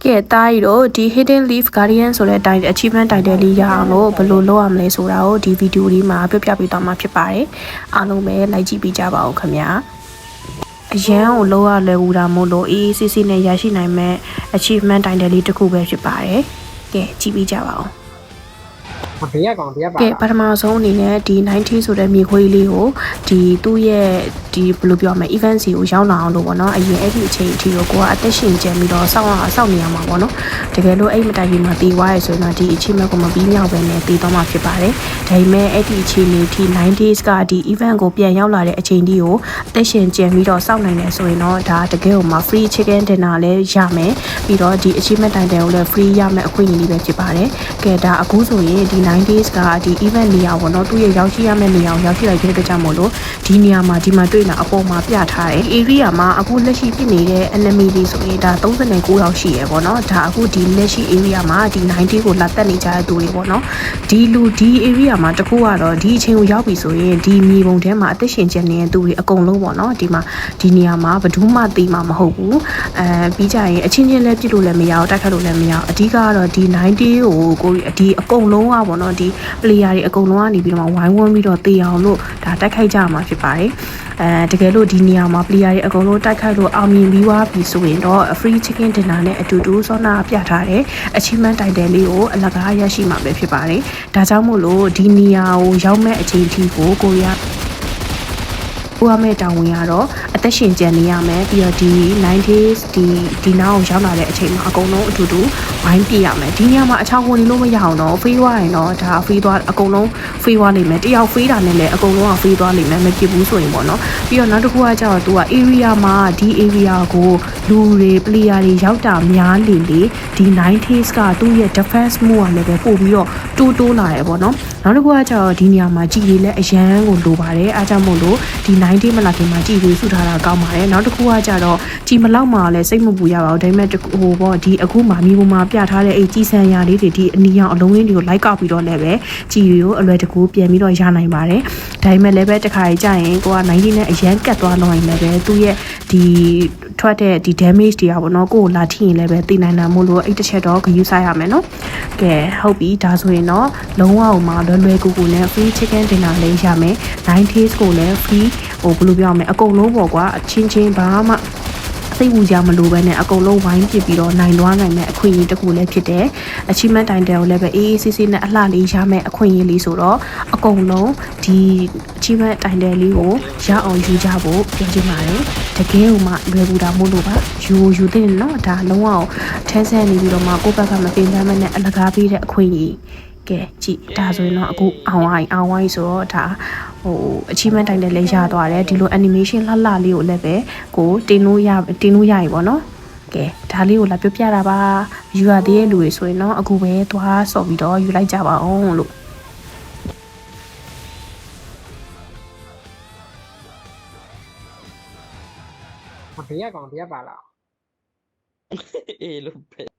ကဲတားရီတို့ဒီ hidden leaf guardian ဆိုတဲ့ title achievement title လေးရအောင်လို့ဘယ်လိုလုပ်ရမလဲဆိုတာကိုဒီဗီဒီယိုလေးမှာပြပြပေးသွားမှာဖြစ်ပါတယ်အားလုံးပဲလိုက်ကြည့်ပေးကြပါဦးခင်ဗျာအရန်ကိုလောက်ရလွယ်ဘူးတာမို့လို့အေးအေးဆေးဆေးနဲ့ရရှိနိုင်မဲ့ achievement title လေးတစ်ခုပဲဖြစ်ပါတယ်ကဲကြည့်ပေးကြပါဦးဘေးကကောင်ဘေးကပါကဲပထမဆုံးအနေနဲ့ဒီ90ဆိုတဲ့မြေခွေးလေးကိုဒီသူ့ရဲ့ဒီဘယ်လိုပြောမလဲ event စီကိုရောက်လာအောင်လို့ပေါ့နော်အရင်အဲ့ဒီအချိန်အထိကိုကအသက်ရှင်ကျန်ပြီးတော့စောင့်နေရမှာပေါ့နော်တကယ်လို့အဲ့မတိုင်ခင်မှာတည်သွားရဆိုရင်တော့ဒီ achievement ကိုမပြီးမြောက်ပဲနဲ့တည်သွားမှာဖြစ်ပါတယ်ဒါပေမဲ့အဲ့ဒီအချိန်လေးထိ90s ကဒီ event ကိုပြန်ရောက်လာတဲ့အချိန်ဒီကိုအသက်ရှင်ကျန်ပြီးတော့စောင့်နိုင်တယ်ဆိုရင်တော့ဒါတကယ်ကိုမှ free chicken dinner လည်းရမယ်ပြီးတော့ဒီ achievement title ကိုလည်း free ရမယ်အခွင့်အရေးလေးပဲဖြစ်ပါတယ်ကဲဒါအခုဆိုရင်ဒီ90s ကဒီ event နေရာပေါ့နော်သူ့ရဲ့ရောက်ရှိရမယ့်နေရာကိုရောက်ရှိလိုက်တဲ့အတွက်ကြောင့်မို့လို့ဒီနေရာမှာဒီမှာတွေ့လာအပေါ်မှာပြထားတယ် area မှာအခုလက်ရှိဖြစ်နေတဲ့ enemy တွေဆိုရင်ဒါ39ရောက်ရှိရပေါ့နော်ဒါအခုဒီလက်ရှိ area မှာဒီ90ကိုလာတက်နေကြတဲ့သူတွေပေါ့နော်ဒီ area မှာတခုကတော့ဒီအချိန်ကိုရောက်ပြီဆိုရင်ဒီမြေပုံထဲမှာအသက်ရှင်ကျန်နေတဲ့သူတွေအကုန်လုံးပေါ့နော်ဒီမှာဒီနေရာမှာဘယ်သူမှသိမှာမဟုတ်ဘူးပြီးကြရင်အချင်းချင်းလည်းပြစ်လို့လည်းမရအောင်တိုက်ခတ်လို့လည်းမရအောင်အဓိကကတော့ဒီ90ကိုဒီအကုန်လုံးကပေါ့နော်ဒီ player တွေအကုန်လုံးကနေပြီးတော့ဝိုင်းဝန်းပြီးတော့တေးအောင်လို့ဒါတိုက်ခိုက်ကြမှာဖြစ်ပါတယ်တကယ်လို့ဒီနေရာမှာ player တွေအကုန်လုံးတိုက်ခိုက်လို့အောင်မြင်ပြီးသွားပြီဆိုရင်တော့ free chicken dinner နဲ့အတူတူစောနာပြထားတဲ့ achievement title လေးကိုအလကားရရှိမှာပဲဖြစ်ပါတယ်ဒါကြောင့်မို့လို့ဒီနေရာကိုရောက်မဲ့အချိန်ထိကိုရီးယားဦးအမဲတောင်းဝင်ရတော့အသက်ရှင်ကျန်နေရမယ်ပြီးတော့ဒီ 90s ဒီနောက်ရောက်လာတဲ့အချိန်မှာအကုန်လုံးအတူတူဝိုင်းပြရမယ်ဒီညမှာအချောင်းဝင်လို့မရအောင်တော့ဖေးသွားရင်တော့ဒါဖေးသွားအကုန်လုံးဖေးသွားလိမ့်မယ်တယောက်ဖေးတာနဲ့လည်းအကုန်လုံးကဖေးသွားလိမ့်မယ်မဖြစ်ဘူးဆိုရင်ပေါ့နော်ပြီးတော့နောက်တစ်ခုကကျတော့သူက area မှာဒီ area ကိုလူတွေ player တွေရောက်တာများလေဒီ 90s ကသူ့ရဲ့ defense move ကလည်းပဲပို့ပြီးတော့တိုးလာတယ်ပေါ့နော်နောက်တစ်ခုကကျတော့ဒီနေရာမှာကြည်လေးလည်းအရန်ကိုလိုပါတယ်အားကြောင့်မို့လို့ဒီ90မလာခင်မှာကြည်ပြီးစုထားတာကောင်းပါတယ်နောက်တစ်ခုကကျတော့ကြည်မလောက်မှာလည်းစိတ်မပူရပါဘူးဒါပေမဲ့ဟိုပေါ့ဒီအခုမှမြေပေါ်မှာပြထားတဲ့အဲ့ကြီးစံရလေးတွေဒီအနီရောင်အလုံးရင်းတွေကိုလိုက်ကောက်ပြီးတော့လည်းပဲကြည်ကိုအလွယ်တကူပြန်ပြီးတော့ရနိုင်ပါတယ်ဒါပေမဲ့လည်းပဲတစ်ခါကြာရင်ကိုက90နဲ့အရန်ကတ်သွားလို့ရင်လည်းပဲသူ့ရဲ့ဒီထွက်တဲ့ဒီ damage တွေကပေါ့နော်ကိုကိုလာထိရင်လည်းပဲသိနိုင်တာမို့လို့အဲ့တစ်ချက်တော့ဂရုစိုက်ရမယ်နော်ကဲဟုတ်ပြီဒါဆိုရင်တော့လုံးဝအောင်မှာလွယ်ကူကူနဲ့ free chicken dinner လေးရမယ် 90s ကိုလည်း free ဟိုဘယ်လိုပြောမလဲအကုန်လုံးပေါ့ကွာအချင်းချင်းဘာမှစိတ်ဝူကြမလို့ပဲနဲ့အကုန်လုံးဝိုင်းပစ်ပြီးတော့နိုင်လွှားနိုင်မဲ့အခွင့်အရေးတစ်ခုလည်းဖြစ်တယ် achievement title ကိုလည်းပဲအေးအေးဆေးဆေးနဲ့အလှလေးရမဲ့အခွင့်အရေးလေးဆိုတော့အကုန်လုံးဒီ achievement title လေးကိုရအောင်ယူကြဖို့ပြောချင်ပါတယ်တကယ်မှလွယ်ကူတာမို့လို့ပါယူတဲ့နော်ဒါလုံးဝထဲဆန်းနေပြီးတော့မှကိုယ့်ဘက်ကမပင်ပန်းမနဲ့အလကားပေးတဲ့အခွင့်အရေးကဲကြည့်ဒါဆိုရင်တော့အခုအောင်ဝိုင်းဆိုတော့ဒါဟို achievement title လည်းရသွားတယ်ဒီလို animation လှလှလေးကိုလည်းပဲကိုတင်လို့ရပြီပေါ့နော်ကဲဒါလေးကိုလာပြောပြတာပါယူရသေးတဲ့လူတွေဆိုရင်တော့အခုပဲသွားဆော့ပြီးတော့ယူလိုက်ကြပါအောင်လို့ဘေးကကောင်ဘေးကပါလားအေးလို့ပဲ